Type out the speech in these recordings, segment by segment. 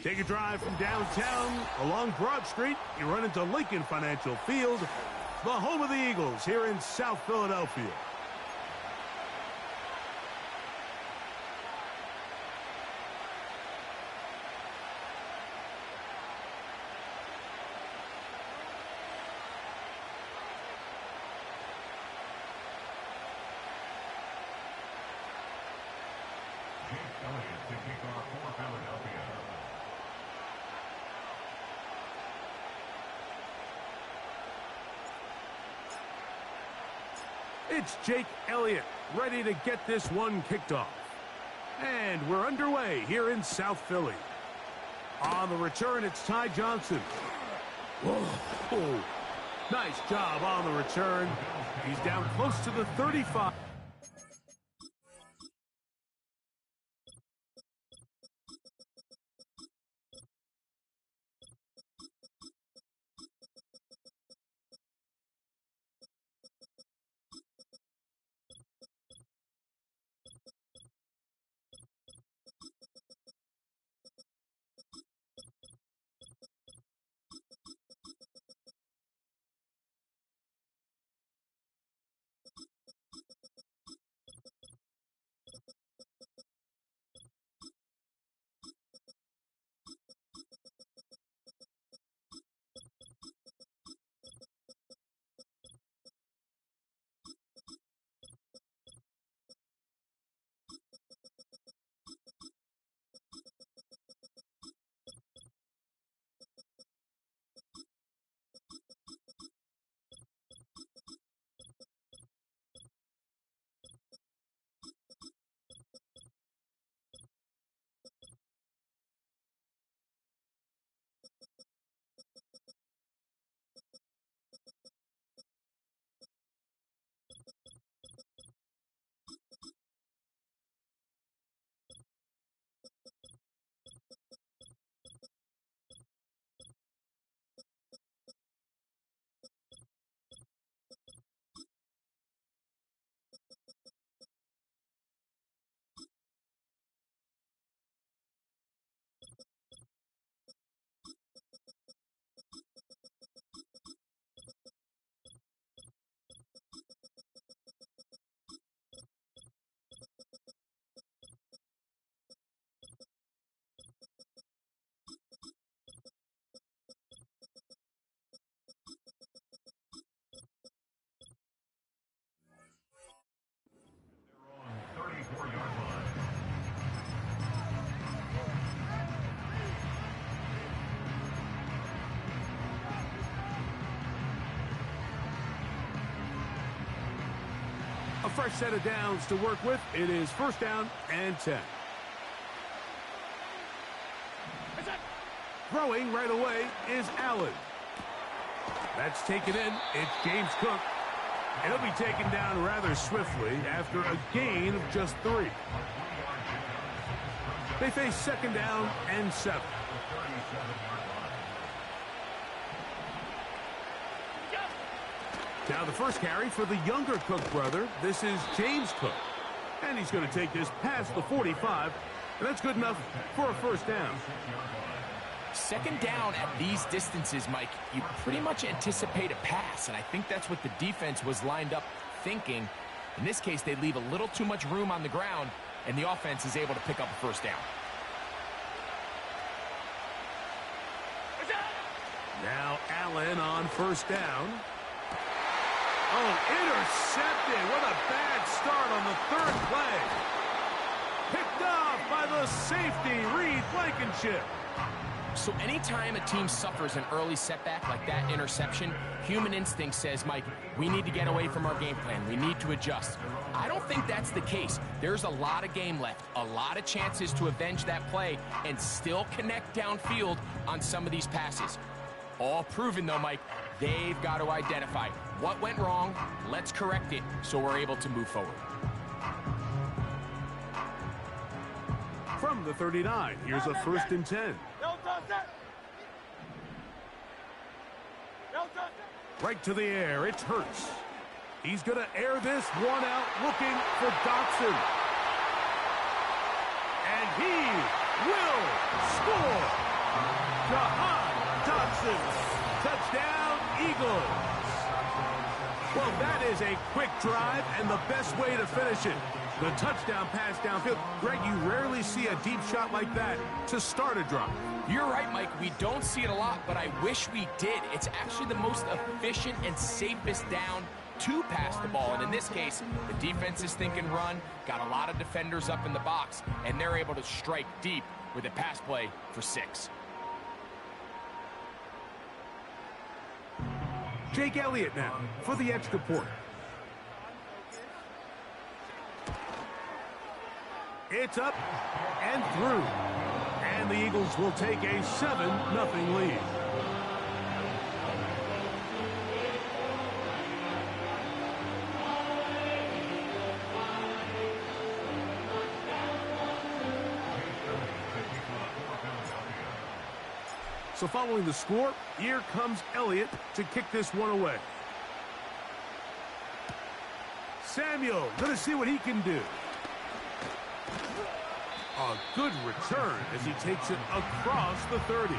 Take a drive from downtown along Broad Street. You run into Lincoln Financial Field, the home of the Eagles here in South Philadelphia. It's Jake Elliott ready to get this one kicked off. And we're underway here in South Philly. On the return, it's Ty Johnson. Whoa. Nice job on the return. He's down close to the 35. A fresh set of downs to work with. It is first down and 10. Throwing right away is Allen. That's taken in. It's James Cook. And he'll be taken down rather swiftly after a gain of just 3. They face second down and 7. Now the first carry for the younger Cook brother. This is James Cook. And he's going to take this past the 45. And that's good enough for a first down. Second down at these distances, Mike, you pretty much anticipate a pass. And I think that's what the defense was lined up thinking. In this case, they leave a little too much room on the ground. And the offense is able to pick up a first down. Now Allen on first down. Oh, intercepted. What a bad start on the third play. Picked off by the safety, Reed Blankenship. So anytime a team suffers an early setback like that interception, human instinct says, Mike, we need to get away from our game plan. We need to adjust. I don't think that's the case. There's a lot of game left, a lot of chances to avenge that play and still connect downfield on some of these passes. All proven, though, Mike, they've got to identify what went wrong, let's correct it so we're able to move forward. From the 39, here's a first and 10. Right to the air, it's Hurts. He's going to air this one out, looking for Dotson. And he will score. Eagles. Well, that is a quick drive and the best way to finish it. The touchdown pass downfield. Greg, you rarely see a deep shot like that to start a drive. You're right, Mike. We don't see it a lot, but I wish we did. It's actually the most efficient and safest down to pass the ball. And in this case, the defense is thinking run, got a lot of defenders up in the box, and they're able to strike deep with a pass play for 6. Jake Elliott now for the extra point. It's up and through. And the Eagles will take a 7-0 lead. So following the score, here comes Elliott to kick this one away. Samuel, gonna see what he can do. A good return as he takes it across the 30.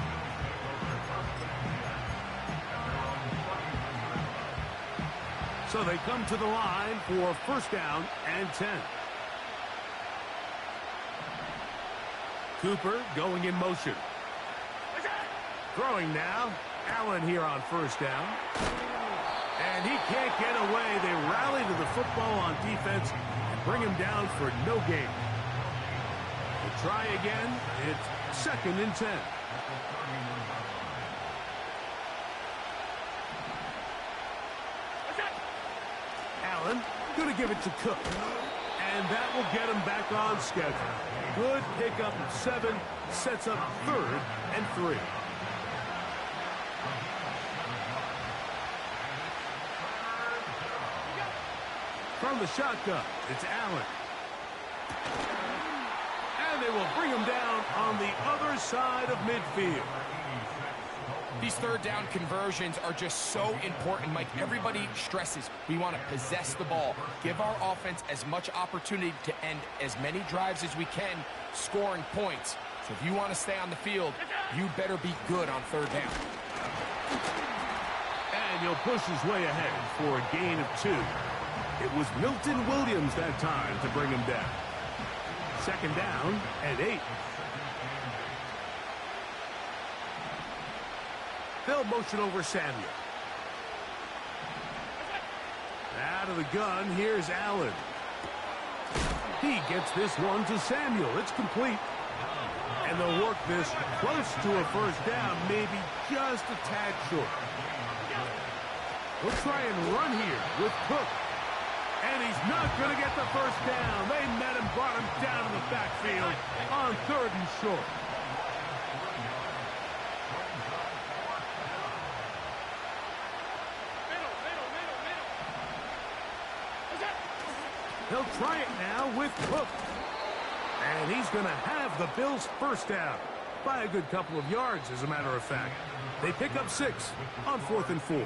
So they come to the line for first down and 10. Cooper going in motion. Throwing now. Allen here on first down. And he can't get away. They rally to the football on defense and bring him down for no gain. We'll try again. It's 2nd and 10. Allen going to give it to Cook. And that will get him back on schedule. Good pickup of 7. Sets up 3rd and 3. From the shotgun, it's Allen. And they will bring him down on the other side of midfield. These 3rd down conversions are just so important, Mike. Everybody stresses we want to possess the ball, give our offense as much opportunity to end as many drives as we can, scoring points. So if you want to stay on the field, you better be good on 3rd down. And he'll push his way ahead for a gain of 2. It was Milton Williams that time to bring him down. 2nd down and 8. They'll motion over Samuel. Out of the gun, here's Allen. He gets this one to Samuel. It's complete. And they'll work this close to a first down, maybe just a tad short. We'll try and run here with Cook. And he's not going to get the first down. They met him, brought him down in the backfield on 3rd and short. He'll try it now with Cook. And he's going to have the Bills' first down by a good couple of yards, as a matter of fact. They pick up 6 on 4th and 4.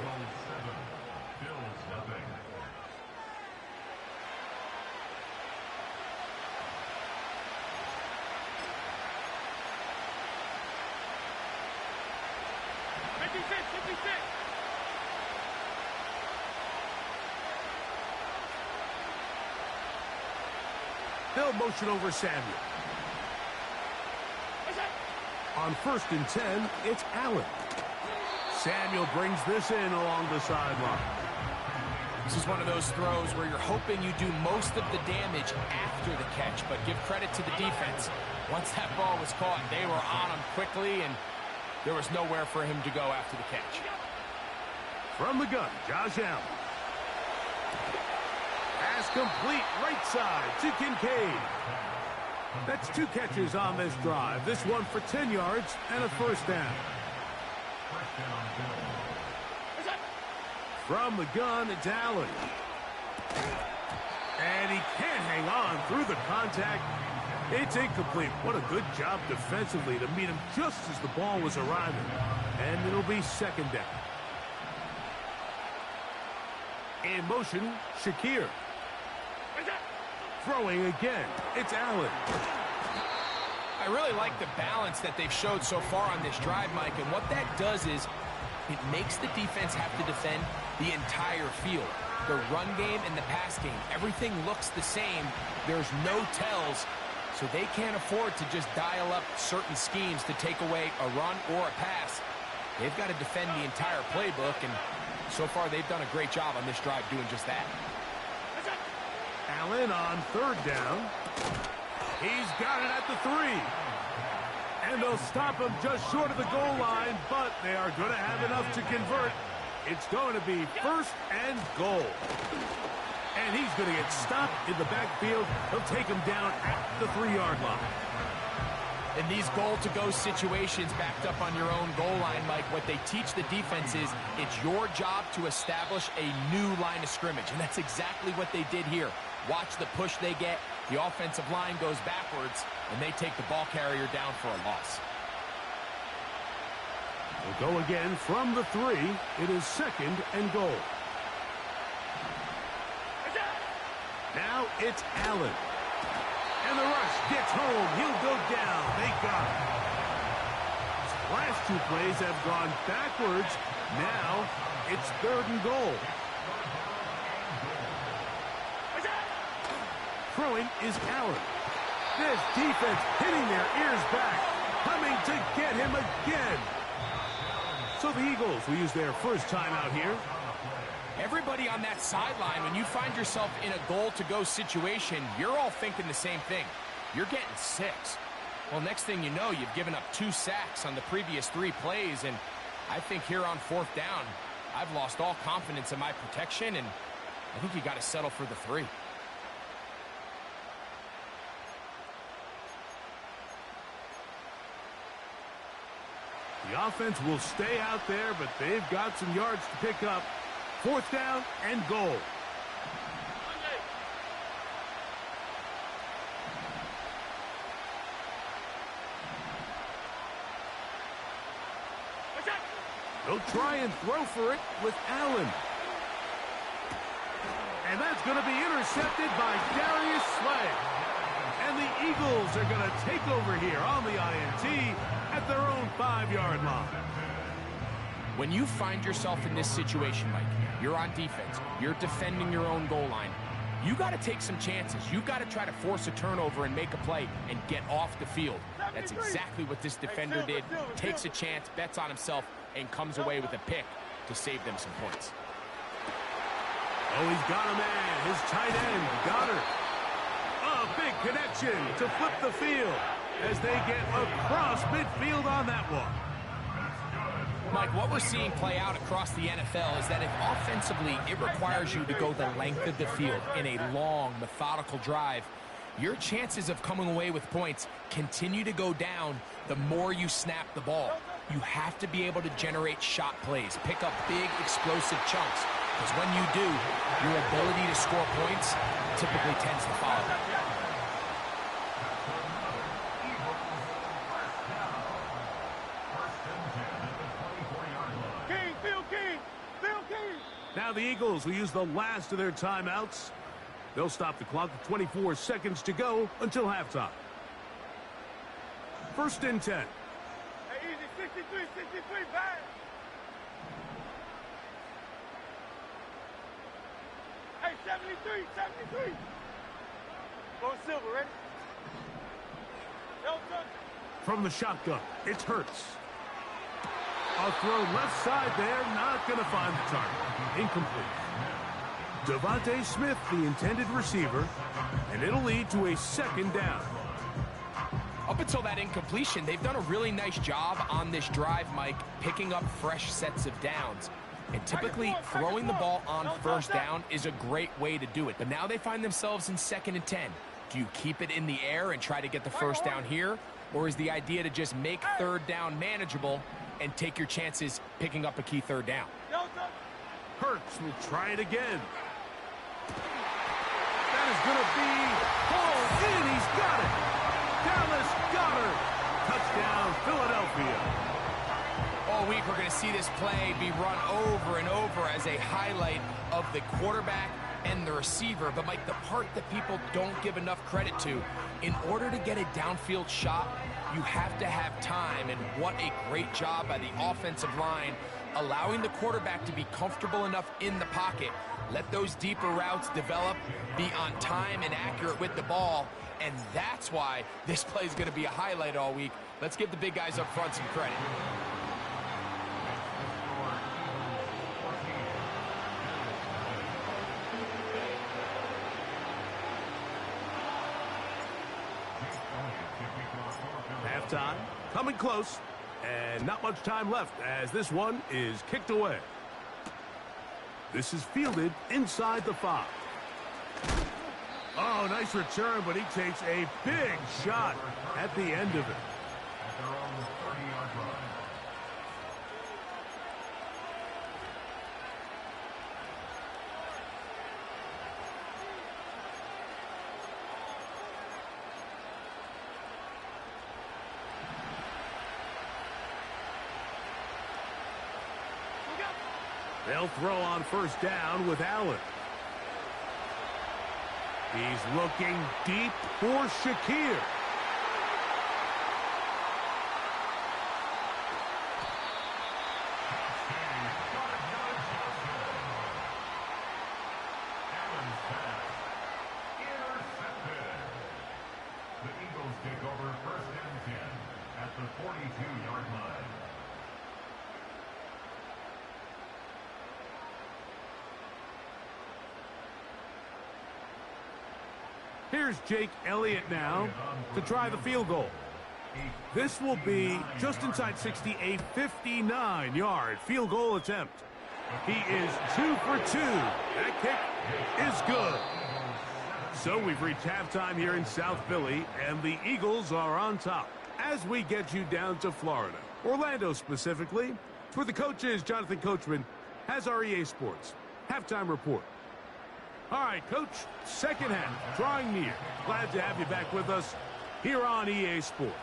They'll motion over Samuel. On 1st and 10, it's Allen. Samuel brings this in along the sideline. This is one of those throws where you're hoping you do most of the damage after the catch, but give credit to the defense. Once that ball was caught, they were on him quickly, and there was nowhere for him to go after the catch. From the gun, Josh Allen. Pass complete, right side to Kincaid. That's 2 catches on this drive. This one for 10 yards and a first down. From the gun, it's Allen. And he can't hang on through the contact. It's incomplete. What a good job defensively to meet him just as the ball was arriving. And it'll be 2nd down. In motion, Shakir. Throwing again, it's Allen. I really like the balance that they've showed so far on this drive, Mike, and what that does is it makes the defense have to defend the entire field. The run game and the pass game, everything looks the same. There's no tells, so they can't afford to just dial up certain schemes to take away a run or a pass. They've got to defend the entire playbook, and so far they've done a great job on this drive doing just that. Allen on third down. He's got it at the 3. And they'll stop him just short of the goal line, but they are going to have enough to convert. It's going to be first and goal. And he's going to get stopped in the backfield. He'll take him down at the 3-yard line. In these goal-to-go situations backed up on your own goal line, Mike, what they teach the defense is it's your job to establish a new line of scrimmage, and that's exactly what they did here. Watch the push they get. The offensive line goes backwards, and they take the ball carrier down for a loss. We'll go again from the 3. It is second and goal. Now it's Allen. And the rush gets home. He'll go down. They got him. His last 2 plays have gone backwards. Now it's third and goal. Throwing is Allen. This defense hitting their ears back, coming to get him again. So the Eagles will use their first timeout here. Everybody on that sideline, when you find yourself in a goal-to-go situation, you're all thinking the same thing. You're getting 6. Well, next thing you know, you've given up 2 sacks on the previous 3 plays, and I think here on 4th down, I've lost all confidence in my protection, and I think you got to settle for the 3. The offense will stay out there, but they've got some yards to pick up. 4th down and goal. They'll try and throw for it with Allen. And that's going to be intercepted by Darius Slay. And the Eagles are going to take over here on the INT at their own 5-yard line. When you find yourself in this situation, Mike, you're on defense, you're defending your own goal line, you got to take some chances. You got to try to force a turnover and make a play and get off the field. That's exactly what this defender did. Takes a chance, bets on himself, and comes away with a pick to save them some points. Oh, he's got a man. His tight end, Goddard. A big connection to flip the field as they get across midfield on that one. Mike, what we're seeing play out across the NFL is that if offensively it requires you to go the length of the field in a long, methodical drive, your chances of coming away with points continue to go down the more you snap the ball. You have to be able to generate shot plays, pick up big, explosive chunks, because when you do, your ability to score points typically tends to follow. Now the Eagles will use the last of their timeouts. They'll stop the clock with 24 seconds to go until halftime. 1st and 10. Hey, easy, 63, back. Hey, 73. Go silver, ready? From the shotgun, it's Hurts. A throw left side there, not going to find the target. Incomplete. Devontae Smith, the intended receiver, and it'll lead to a 2nd down. Up until that incompletion, they've done a really nice job on this drive, Mike, picking up fresh sets of downs. And typically, throwing the ball on 1st down is a great way to do it. But now they find themselves in 2nd and 10. Do you keep it in the air and try to get the 1st down here? Or is the idea to just make 3rd down manageable and take your chances picking up a key 3rd down? Hurts will try it again. That is going to be pulled in. He's got it. Dallas Goedert. Touchdown, Philadelphia. All week, we're going to see this play be run over and over as a highlight of the quarterback and the receiver. But, Mike, the part that people don't give enough credit to, in order to get a downfield shot, you have to have time, and what a great job by the offensive line allowing the quarterback to be comfortable enough in the pocket, let those deeper routes develop, be on time and accurate with the ball, and that's why this play is going to be a highlight all week. Let's give the big guys up front some credit. Halftime, coming close, and not much time left as this one is kicked away. This is fielded inside the 5. Oh, nice return, but he takes a big shot at the end of it. They'll throw on first down with Allen. He's looking deep for Shakir. The Eagles take over first and 10 at the 42-yard line. Here's Jake Elliott now to try the field goal. This will be just inside 60, a 59-yard field goal attempt. He is 2 for 2. That kick is good. So we've reached halftime here in South Philly, and the Eagles are on top. As we get you down to Florida, Orlando specifically, it's where the coach is. Jonathan Coachman has our EA Sports halftime report. All right, Coach, second half, drawing near. Glad to have you back with us here on EA Sports.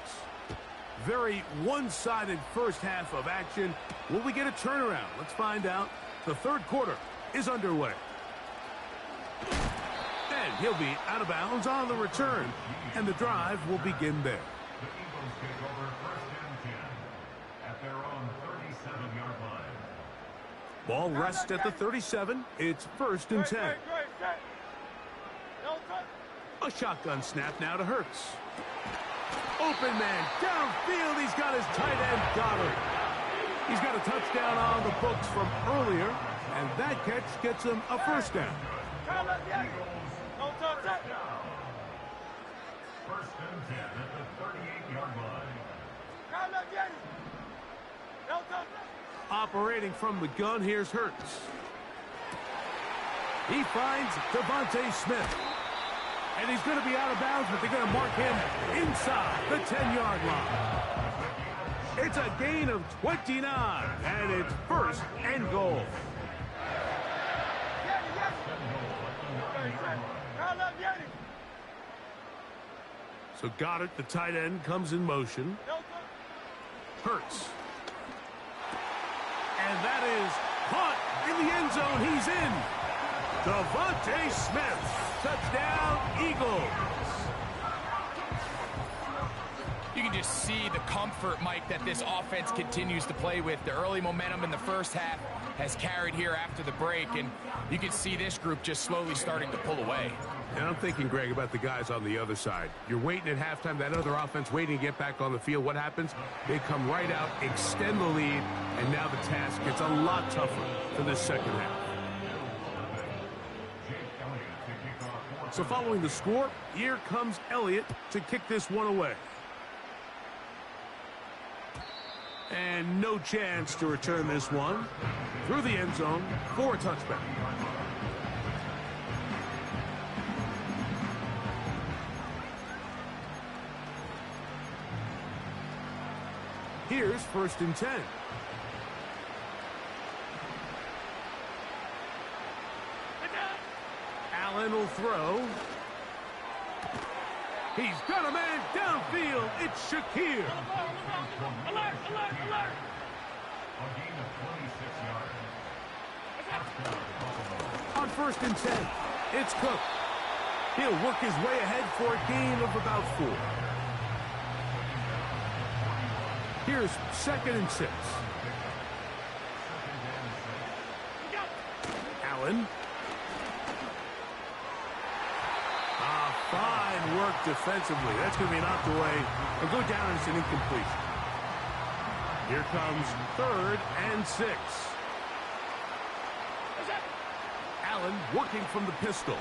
Very one-sided first half of action. Will we get a turnaround? Let's find out. The third quarter is underway. And he'll be out of bounds on the return, and the drive will begin there. The Eagles take over first and 10 at their own 37-yard line. Ball rests at the 37. It's first and 10. A shotgun snap now to Hurts. Open man downfield. He's got his tight end Goddard. He's got a touchdown on the books from earlier, and that catch gets him a first down. First and 10 at the 38-yard line. Operating from the gun, here's Hurts. He finds Devontae Smith. And he's going to be out of bounds, but they're going to mark him inside the 10-yard line. It's a gain of 29, and it's first and goal. So Goddard, the tight end, comes in motion. Hurts. And that is caught in the end zone. He's in. Devontae Smith. Touchdown, Eagles. You can just see the comfort, Mike, that this offense continues to play with. The early momentum in the first half has carried here after the break, and you can see this group just slowly starting to pull away. And I'm thinking, Greg, about the guys on the other side. You're waiting at halftime, that other offense waiting to get back on the field. What happens? They come right out, extend the lead, and now the task gets a lot tougher for this second half. So following the score, here comes Elliott to kick this one away. And no chance to return this one through the end zone for a touchback. Here's first and 10. Allen will throw. He's got a man downfield. It's Shakir. Alert, alert, alert. A gain of 26 yards. On first and 10, it's Cook. He'll work his way ahead for a gain of about 4. Here's second and 6. Allen. Fine work defensively. That's going to be knocked away and go down as an incompletion. Here comes 3rd and 6. Allen working from the pistol.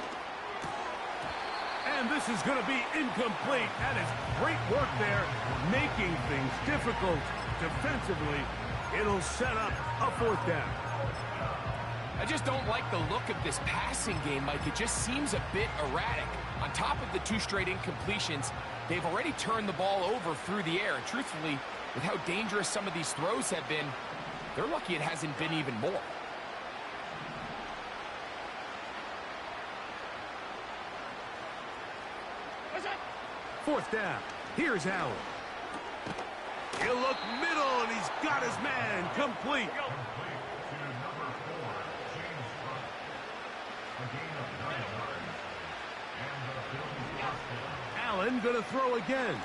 And this is going to be incomplete. That is great work there, making things difficult defensively. It'll set up a 4th down. I just don't like the look of this passing game, Mike. It just seems a bit erratic. On top of the 2 straight incompletions, they've already turned the ball over through the air. And truthfully, with how dangerous some of these throws have been, they're lucky it hasn't been even more. Fourth down. Here's Allen. He'll look middle, and he's got his man complete. Allen gonna throw again.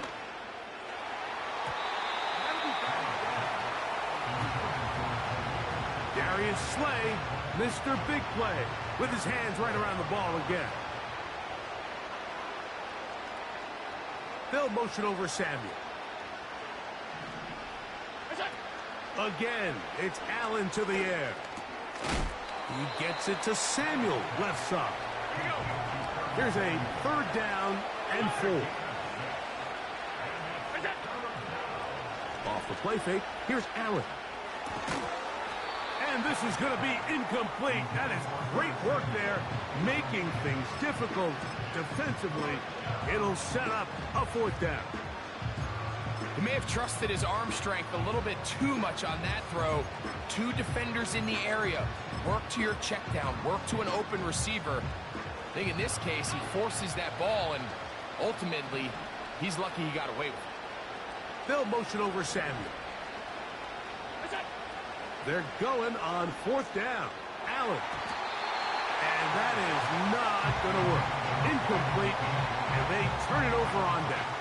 Darius Slay, Mr. Big Play, with his hands right around the ball again. They'll motion over Samuel. Again, it's Allen to the air. He gets it to Samuel, left side. Here's a 3rd down and 4. Off the play fake, here's Allen. And this is going to be incomplete. That is great work there, making things difficult defensively. It'll set up a 4th down. He may have trusted his arm strength a little bit too much on that throw. 2 defenders in the area. Work to your check down. Work to an open receiver. I think in this case, he forces that ball, and ultimately, he's lucky he got away with it. They'll motion over Samuel. They're going on 4th down. Allen. And that is not going to work. Incomplete, and they turn it over on down.